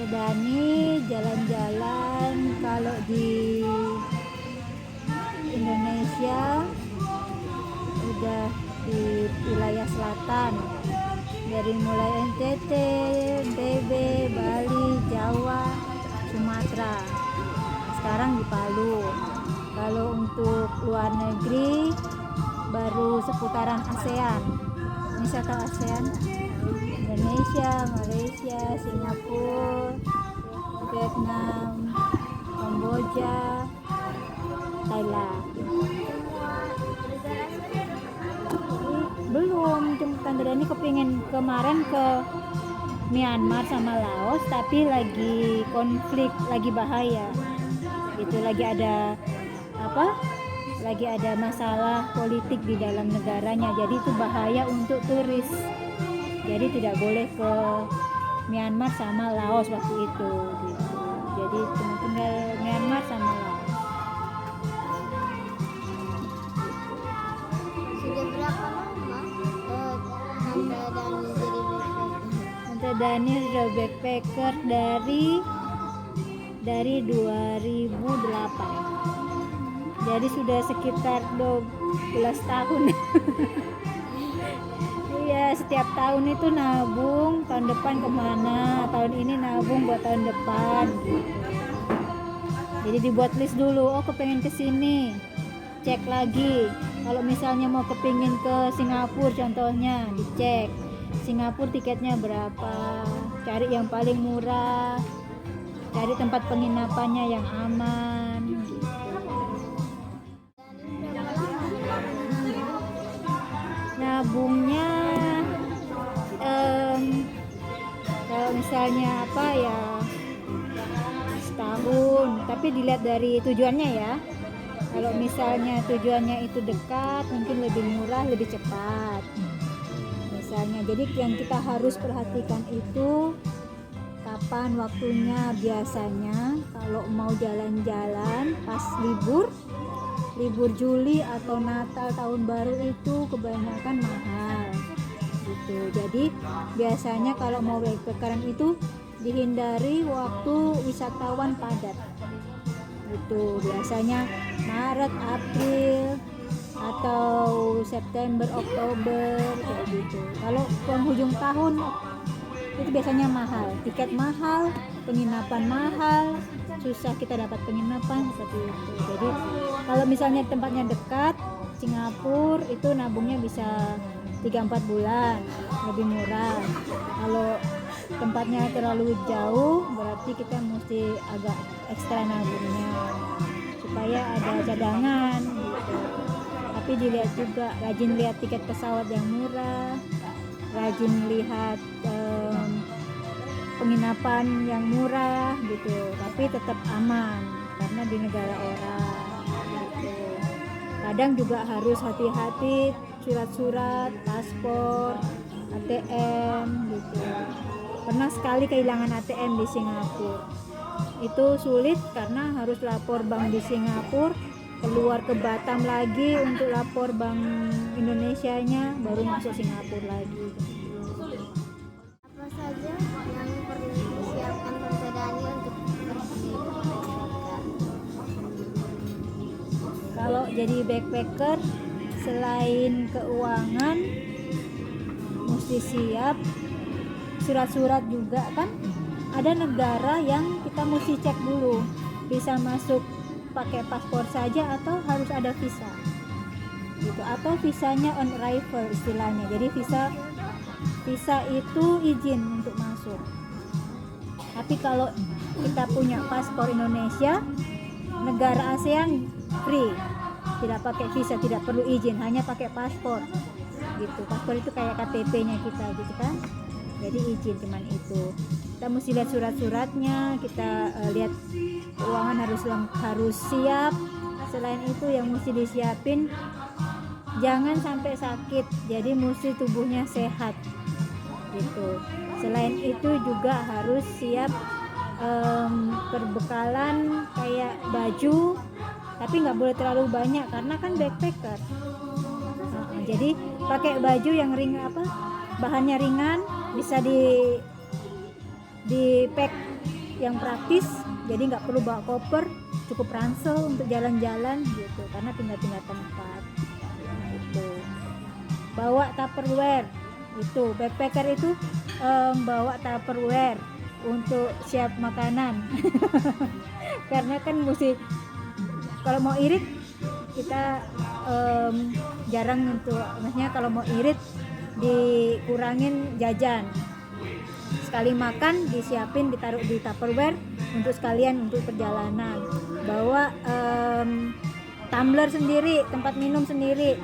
Dani jalan-jalan kalau di Indonesia udah di wilayah selatan, dari mulai NTT, NTB, Bali, Jawa, Sumatera. Sekarang di Palu. Kalau untuk luar negeri baru seputaran ASEAN. Misalkan ASEAN, Indonesia, Malaysia, Singapura, Vietnam, Kamboja, Thailand. Belum, Tante Dani kepingin kemarin ke Myanmar sama Laos, tapi lagi konflik, lagi bahaya itu, lagi ada lagi ada masalah politik di dalam negaranya, jadi itu bahaya untuk turis, jadi tidak boleh ke Myanmar sama Laos waktu itu gitu. Jadi cuma tinggal Myanmar sama Laos. Sudah berapa lama Tante Dani sudah backpacker dari 2008. Jadi sudah sekitar 12 tahun. Iya, setiap tahun itu nabung, tahun depan kemana, tahun ini nabung buat tahun depan gitu. Jadi dibuat list dulu, oh kepengen ke sini, cek lagi. Kalau misalnya mau kepingin ke Singapura contohnya, dicek Singapura tiketnya berapa, cari yang paling murah, cari tempat penginapannya yang aman gitu. Nabungnya kalau misalnya setahun, tapi dilihat dari tujuannya ya. Kalau misalnya tujuannya itu dekat, mungkin lebih murah, lebih cepat misalnya. Jadi yang kita harus perhatikan itu kapan waktunya. Biasanya kalau mau jalan-jalan pas libur Juli atau Natal, tahun baru itu kebanyakan mahal gitu. Jadi biasanya kalau mau backpackeran itu dihindari waktu wisatawan padat gitu. Biasanya Maret, April atau September, Oktober kayak gitu. Kalau penghujung tahun itu biasanya mahal, tiket mahal, penginapan mahal, susah kita dapat penginapan seperti itu. Jadi kalau misalnya tempatnya dekat, Singapura itu nabungnya bisa 3-4 bulan, lebih murah. Kalau tempatnya terlalu jauh, berarti kita mesti agak ekstra nabungnya supaya ada cadangan gitu. Tapi dilihat juga, rajin lihat tiket pesawat yang murah, rajin lihat penginapan yang murah gitu, tapi tetap aman karena di negara orang gitu. Kadang juga harus hati-hati surat-surat, paspor, ATM gitu. Pernah sekali kehilangan ATM di Singapura. Itu sulit karena harus lapor bank di Singapura, keluar ke Batam lagi untuk lapor bank Indonesianya, baru masuk Singapura lagi. Apa saja yang perlu disiapkan Tante Dani untuk pergi backpacker? Kalau jadi backpacker, selain keuangan mesti siap surat-surat juga kan. Ada negara yang kita mesti cek dulu bisa masuk pakai paspor saja atau harus ada visa gitu, atau visanya on arrival istilahnya. Jadi visa itu izin untuk masuk. Tapi kalau kita punya paspor Indonesia, negara ASEAN free, tidak pakai visa, tidak perlu izin, hanya pakai paspor gitu. Paspor itu kayak KTP-nya kita gitu kan, jadi izin cuman itu. Kita mesti lihat surat-suratnya, kita lihat keuangan harus siap. Selain itu yang mesti disiapin, jangan sampai sakit, jadi mesti tubuhnya sehat gitu. Selain itu juga harus siap perbekalan kayak baju, tapi nggak boleh terlalu banyak karena kan backpacker. Jadi pakai baju yang bahannya ringan, bisa di pack yang praktis, jadi nggak perlu bawa koper, cukup ransel untuk jalan-jalan gitu, karena pindah-pindah tempat. Nah, itu bawa Tupperware, itu backpacker itu bawa Tupperware untuk siap makanan. Karena kan mesti, kalau mau irit kita jarang untuk, maksudnya kalau mau irit dikurangin jajan, sekali makan disiapin ditaruh di Tupperware untuk sekalian untuk perjalanan. Bawa tumbler sendiri, tempat minum sendiri.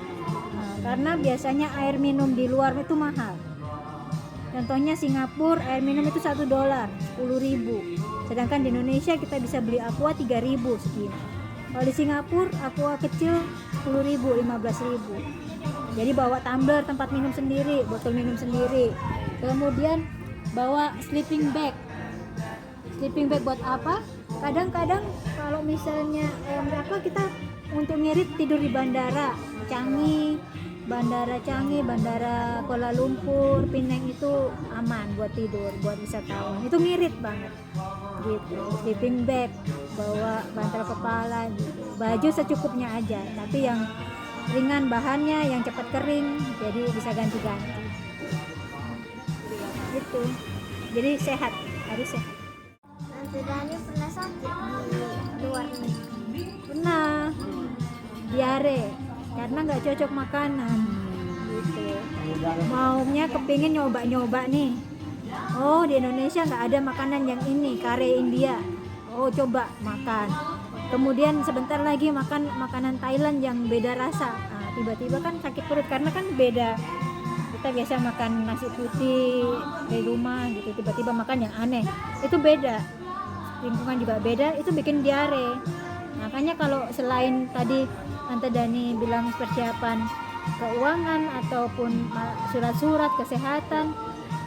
Nah, karena biasanya air minum di luar itu mahal. Contohnya Singapura air minum itu $1 10.000, sedangkan di Indonesia kita bisa beli aqua 3.000 segini. Kalau di Singapura aqua kecil 10.000 15.000. Jadi bawa tumbler, tempat minum sendiri, botol minum sendiri. Kemudian bawa sleeping bag. Sleeping bag buat apa? Kadang-kadang kalau misalnya kita untuk ngirit tidur di bandara Changi, Bandara Kuala Lumpur, Penang itu aman buat tidur, buat wisatawan. Itu ngirit banget gitu. Sleeping bag, bawa bantal kepala gitu. Baju secukupnya aja, tapi yang ringan bahannya, yang cepat kering, jadi bisa ganti-ganti. Gitu. Jadi sehat, harus sehat. Tante Dani pernah sakit di luar negeri? Pernah diare karena nggak cocok makanan gitu. Maunya kepingin nyoba nih, oh di Indonesia nggak ada makanan yang ini, kare India, oh coba makan. Kemudian sebentar lagi makan makanan Thailand yang beda rasa. Nah, tiba-tiba kan sakit perut karena kan beda. Kita biasa makan nasi putih di rumah gitu, tiba-tiba makan yang aneh, itu beda, lingkungan juga beda, itu bikin diare. Makanya kalau selain tadi Tante Dani bilang persiapan keuangan ataupun surat-surat kesehatan,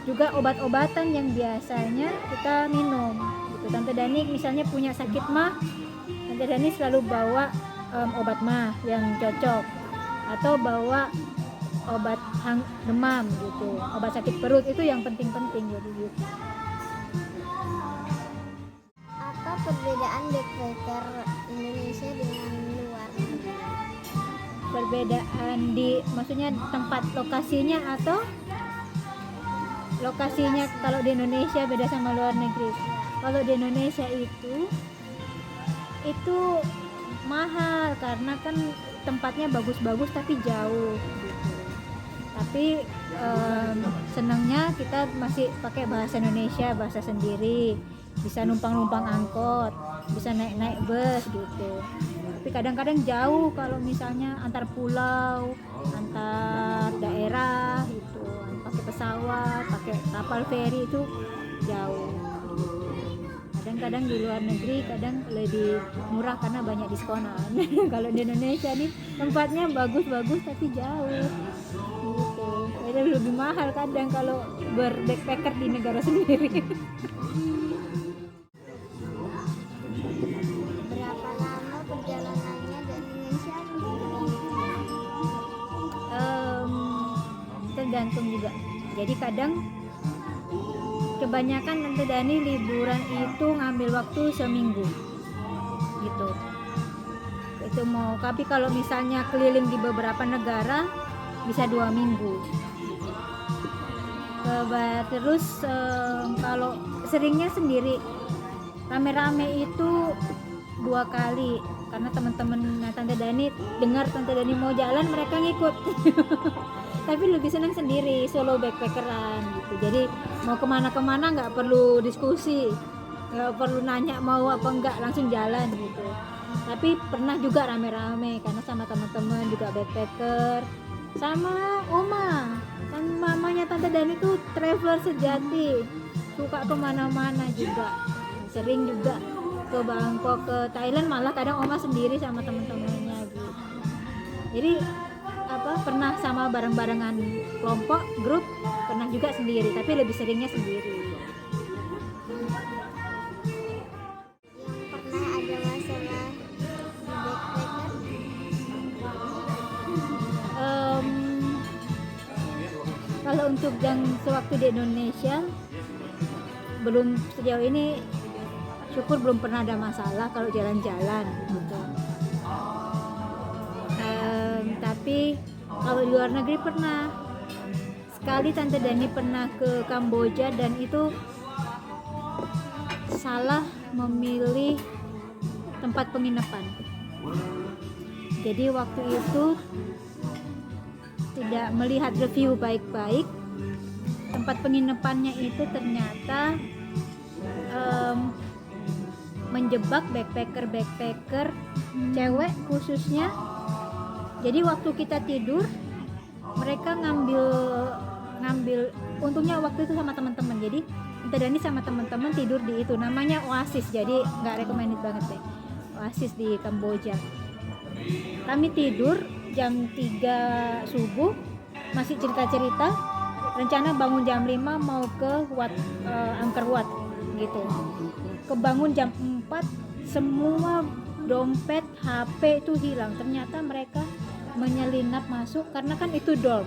juga obat-obatan yang biasanya kita minum gitu. Tante Dani misalnya punya sakit mah, Tante Dani selalu bawa obat mah yang cocok, atau bawa obat demam gitu, obat sakit perut, itu yang penting-penting jadi gitu. Apa perbedaan backpacker Indonesia dengan luar negeri? Perbedaan di maksudnya tempat lokasinya atau lokasinya? Kalau di Indonesia beda sama luar negeri. Kalau di Indonesia itu mahal karena kan tempatnya bagus-bagus tapi jauh gitu. Tapi senangnya kita masih pakai bahasa Indonesia, bahasa sendiri, bisa numpang-numpang angkot, bisa naik-naik bus gitu. Tapi kadang-kadang jauh, kalau misalnya antar pulau, antar daerah gitu, pakai pesawat, pakai kapal feri itu jauh. Kadang-kadang di luar negeri kadang lebih murah karena banyak diskonan. Kalau di Indonesia nih tempatnya bagus-bagus tapi jauh gitu. Jadi lebih mahal kadang kalau berbackpacker di negara sendiri. Berapa lama perjalanannya dari Indonesia ke Indonesia? Tergantung juga. Jadi kadang kebanyakan Tante Dani liburan itu ngambil waktu seminggu gitu. Itu mau, tapi kalau misalnya keliling di beberapa negara bisa 2 minggu. Terus kalau seringnya sendiri, rame-rame itu 2 kali, karena teman-teman Tante Dani dengar Tante Dani mau jalan, mereka ngikut. Tapi lebih senang sendiri, solo backpackeran gitu. Jadi mau kemana-kemana nggak perlu diskusi, nggak perlu nanya mau apa enggak, langsung jalan gitu. Tapi pernah juga rame-rame karena sama teman-teman juga backpacker, sama Oma, kan mamanya Tante Dani tuh traveler sejati, suka kemana-mana juga. Sering juga ke Bangkok, ke Thailand, malah kadang Oma sendiri sama teman-temannya gitu. Jadi pernah sama bareng-barengan kelompok, grup, pernah juga sendiri, tapi lebih seringnya sendiri. Yang pernah ada masalah di backpacker? Kalau untuk yang sewaktu di Indonesia belum, sejauh ini syukur belum pernah ada masalah kalau jalan-jalan gitu. Tapi kalau di luar negeri pernah sekali. Tante Dani pernah ke Kamboja dan itu salah memilih tempat penginapan. Jadi waktu itu tidak melihat review baik-baik. Tempat penginapannya itu ternyata menjebak backpacker cewek khususnya. Jadi waktu kita tidur mereka ngambil untungnya waktu itu sama teman-teman. Jadi Tante Dani sama teman-teman tidur di itu, namanya Oasis. Jadi nggak recommended banget deh, Oasis di Kamboja. Kami tidur jam 3 subuh, masih cerita-cerita, rencana bangun jam 5 mau ke Angkor Wat gitu. Kebangun jam 4, semua dompet, HP itu hilang. Ternyata mereka menyelinap masuk karena kan itu dorm.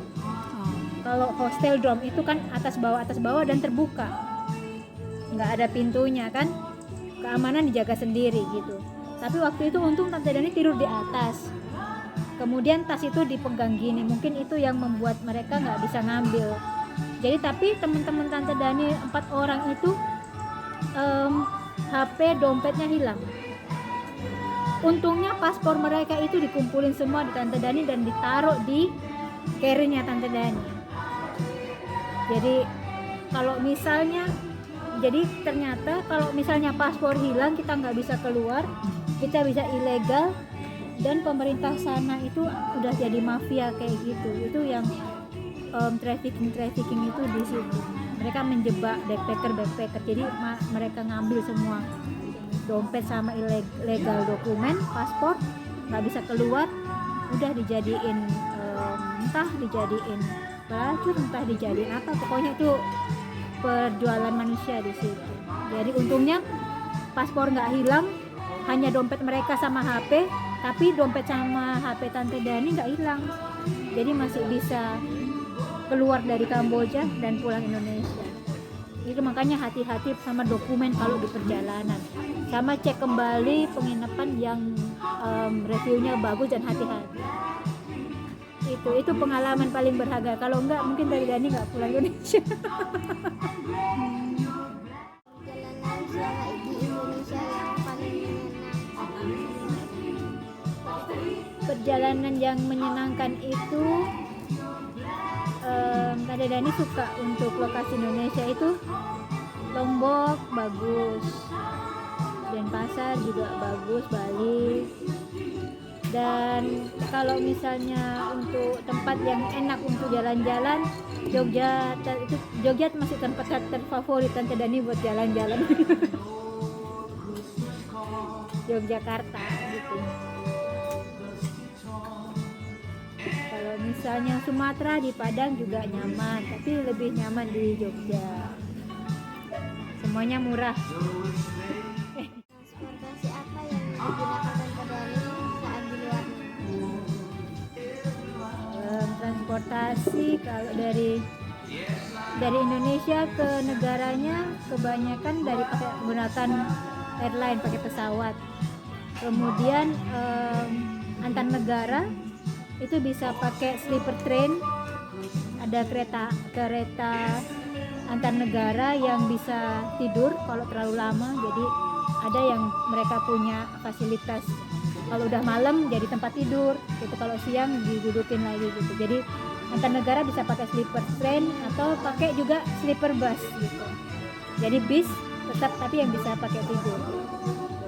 Kalau hostel dorm itu kan atas bawah dan terbuka, nggak ada pintunya kan, keamanan dijaga sendiri gitu. Tapi waktu itu untung Tante Dani tidur di atas, kemudian tas itu dipegang gini, mungkin itu yang membuat mereka nggak bisa ngambil. Jadi tapi teman-teman Tante Dani 4 orang itu HP dompetnya hilang. Untungnya paspor mereka itu dikumpulin semua di Tante Dani dan ditaruh di carry-nya Tante Dani. Jadi ternyata kalau misalnya paspor hilang, kita nggak bisa keluar, kita bisa ilegal, dan pemerintah sana itu udah jadi mafia kayak gitu. Itu yang trafficking itu di situ. Mereka menjebak backpacker. Jadi mereka ngambil semua dompet sama ilegal dokumen, paspor, nggak bisa keluar, udah dijadiin entah dijadiin pelacur, entah dijadiin apa, pokoknya itu perjualan manusia di situ. Jadi untungnya paspor nggak hilang, hanya dompet mereka sama HP, tapi dompet sama HP Tante Dani nggak hilang. Jadi masih bisa keluar dari Kamboja dan pulang Indonesia. Itu makanya hati-hati sama dokumen kalau di perjalanan, sama cek kembali penginapan yang reviewnya bagus dan hati-hati. Itu pengalaman paling berharga. Kalau enggak mungkin dari Dani nggak pulang Indonesia. Perjalanan selama di Indonesia yang paling menyenangkan. Perjalanan yang menyenangkan itu Tante Dani suka untuk lokasi Indonesia itu Lombok bagus, Denpasar juga bagus, Bali. Dan kalau misalnya untuk tempat yang enak untuk jalan-jalan, Jogja masih tempat terfavorit Tante Dani buat jalan-jalan. Yogyakarta gitu. Kalau misalnya Sumatera di Padang juga nyaman, tapi lebih nyaman di Jogja. Semuanya murah. Transportasi apa yang digunakan Tante Dani saat di luar negeri? Transportasi kalau dari Indonesia ke negaranya kebanyakan dari menggunakan airline, pakai pesawat. Kemudian antar negara itu bisa pakai sleeper train, ada kereta antar negara yang bisa tidur kalau terlalu lama. Jadi ada yang mereka punya fasilitas kalau udah malam jadi tempat tidur gitu, kalau siang didudukin lagi gitu. Jadi antar negara bisa pakai sleeper train atau pakai juga sleeper bus gitu. Jadi bis tetap tapi yang bisa pakai tidur.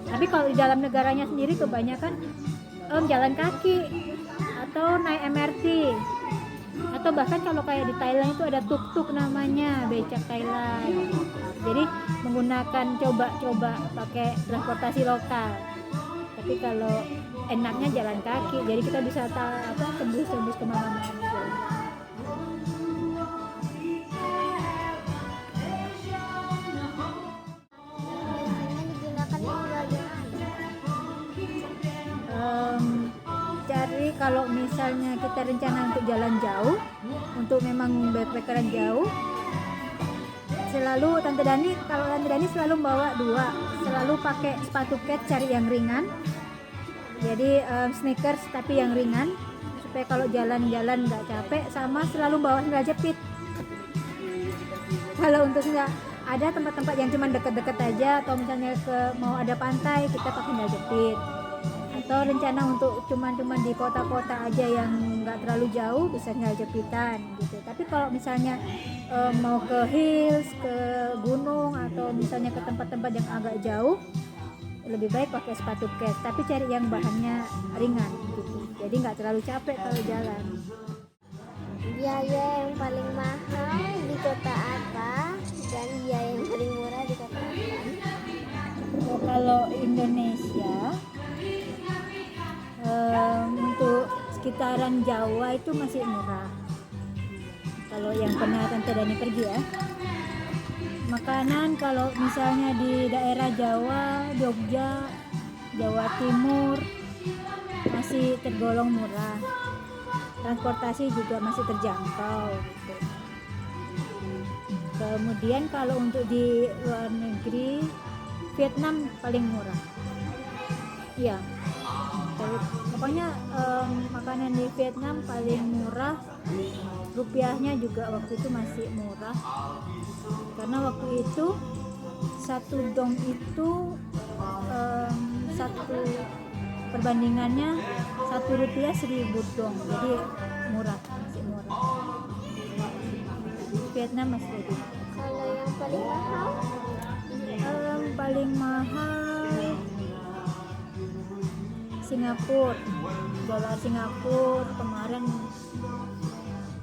Tapi kalau di dalam negaranya sendiri kebanyakan jalan kaki atau naik MRT, atau bahkan kalau kayak di Thailand itu ada tuk-tuk namanya, becak Thailand. Jadi menggunakan coba pakai transportasi lokal. Tapi kalau enaknya jalan kaki, jadi kita bisa tembus kemana-mana. Biasanya digunakan di bagian Cari kalau misalnya kita rencana untuk jalan jauh, untuk memang backpackeran jauh, selalu Tante Dani selalu bawa 2, selalu pakai sepatu kets cari yang ringan, jadi sneakers tapi yang ringan supaya kalau jalan-jalan nggak capek, sama selalu bawa sandal jepit. Kalau untuk nggak ada tempat-tempat yang cuma deket-deket aja, atau misalnya mau ada pantai, kita pakai sandal jepit. Atau rencana untuk cuman di kota-kota aja yang nggak terlalu jauh, bisa sandal jepitan gitu. Tapi kalau misalnya mau ke hills, ke gunung, atau misalnya ke tempat-tempat yang agak jauh, lebih baik pakai sepatu kets, tapi cari yang bahannya ringan gitu. Jadi nggak terlalu capek kalau jalan. Biaya yang paling mahal di kota apa dan biaya yang paling murah di kota apa? Kalau Indonesia, untuk sekitaran Jawa itu masih murah. Kalau yang pernah Tante Dani pergi ya, makanan kalau misalnya di daerah Jawa, Jogja, Jawa Timur masih tergolong murah. Transportasi juga masih terjangkau gitu. Kemudian kalau untuk di luar negeri, Vietnam paling murah. Iya. Pokoknya makanan di Vietnam paling murah. Rupiahnya juga waktu itu masih murah. Karena waktu itu 1 dong itu satu perbandingannya 1 rupiah 1.000 dong, jadi murah, masih murah. Vietnam masih lebih. Kalau yang paling mahal? Paling mahal Singapura, dolar Singapura kemarin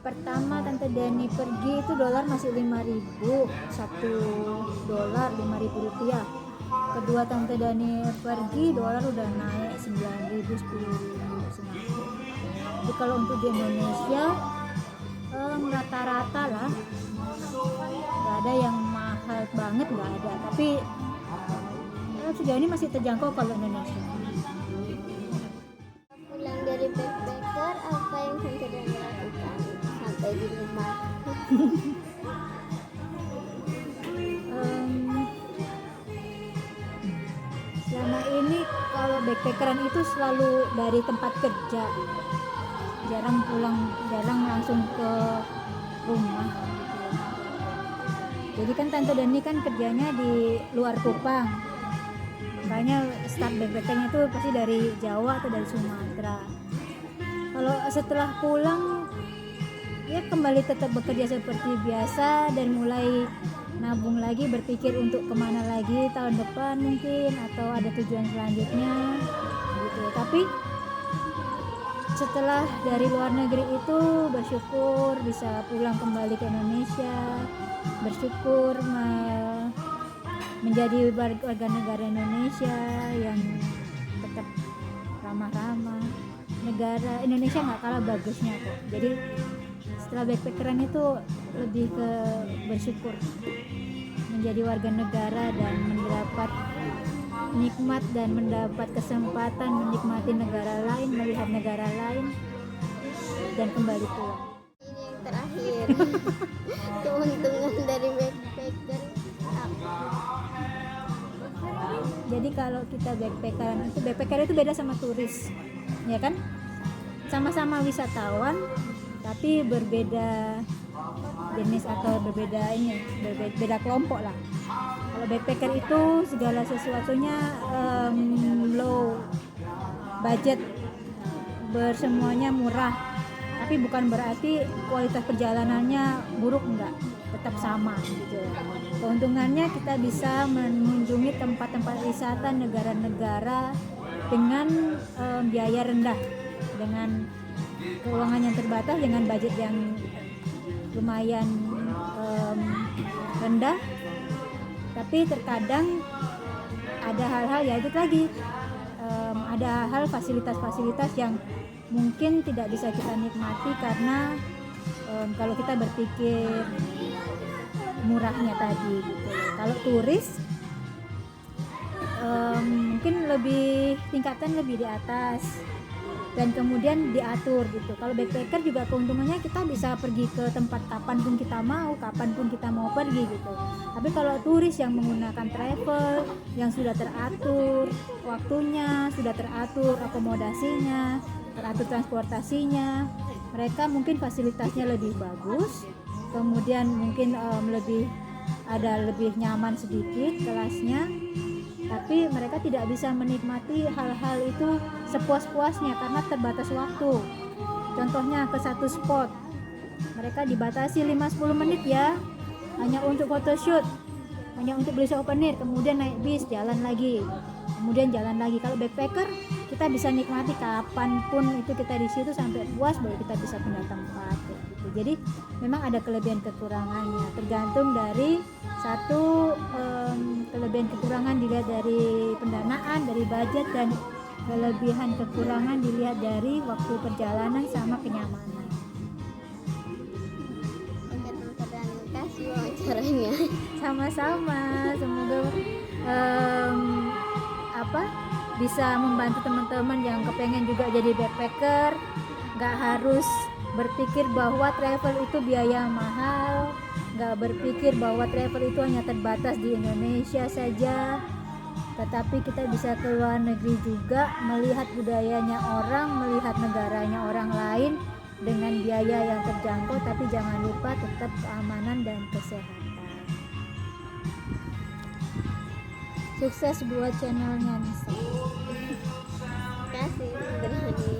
pertama Tante Dani pergi itu dolar masih 5.000, 1 dolar 5.000 rupiah. Kedua Tante Dani pergi dolar udah naik 9.000, 10.000 Singapura. Jadi kalau untuk di Indonesia rata-rata lah, nggak ada yang mahal banget, nggak ada, tapi sejauh ini masih terjangkau kalau Indonesia. Pulang dari backpacker, apa yang Tante Dani lakukan sampai di rumah? Selama ini kalau backpackeran itu selalu dari tempat kerja, jarang langsung ke rumah. Jadi kan Tante Dani kan kerjanya di luar Kupang, makanya start backpackernya itu pasti dari Jawa atau dari Sumatera. Kalau setelah pulang ya kembali tetap bekerja seperti biasa dan mulai nabung lagi, berpikir untuk kemana lagi tahun depan mungkin, atau ada tujuan selanjutnya gitu. Tapi setelah dari luar negeri itu bersyukur bisa pulang kembali ke Indonesia, bersyukur menjadi warga negara Indonesia yang tetap ramah-ramah. Negara Indonesia nggak kalah bagusnya kok. Jadi setelah backpackeran itu lebih ke bersyukur menjadi warga negara dan mendapat nikmat dan mendapat kesempatan menikmati negara lain, melihat negara lain, dan kembali pulang. Ini yang terakhir. Keuntungan dari backpacker apa? Jadi kalau kita backpacker itu beda sama turis, ya kan? Sama-sama wisatawan, tapi berbeda jenis atau berbeda kelompok lah. Kalau backpacker itu segala sesuatunya low budget, bersemuanya murah, tapi bukan berarti kualitas perjalanannya buruk, enggak, tetap sama gitu. Keuntungannya kita bisa mengunjungi tempat-tempat wisata negara-negara dengan biaya rendah, dengan keuangan yang terbatas, dengan budget yang lumayan rendah. Tapi terkadang ada hal-hal, ya itu lagi, ada hal fasilitas-fasilitas yang mungkin tidak bisa kita nikmati karena kalau kita berpikir murahnya tadi gitu. Kalau turis tingkatan lebih di atas, dan kemudian diatur gitu. Kalau backpacker juga keuntungannya kita bisa pergi ke tempat kapanpun kita mau pergi gitu. Tapi kalau turis yang menggunakan travel yang sudah teratur waktunya, sudah teratur akomodasinya, teratur transportasinya, mereka mungkin fasilitasnya lebih bagus, kemudian mungkin lebih nyaman sedikit kelasnya, tapi mereka tidak bisa menikmati hal-hal itu sepuas-puasnya karena terbatas waktu. Contohnya ke satu spot mereka dibatasi 5-10 menit ya, hanya untuk photoshoot, hanya untuk beli souvenir, kemudian naik bis jalan lagi. Kalau backpacker kita bisa nikmati kapanpun itu kita di situ sampai puas baru kita bisa pindah tempat gitu. Jadi memang ada kelebihan kekurangannya, tergantung dari satu kelebihan kekurangan dilihat dari pendanaan, dari budget, dan kelebihan kekurangan dilihat dari waktu perjalanan sama kenyamanan. Oke, terima kasih wawancaranya. Sama-sama, semoga bisa membantu teman-teman yang kepengen juga jadi backpacker, nggak harus berpikir bahwa travel itu biaya mahal, nggak berpikir bahwa travel itu hanya terbatas di Indonesia saja, tetapi kita bisa ke luar negeri juga, melihat budayanya orang, melihat negaranya orang lain dengan biaya yang terjangkau, tapi jangan lupa tetap keamanan dan kesehatan. Sukses buat channelnya Nisa. Terima kasih sudah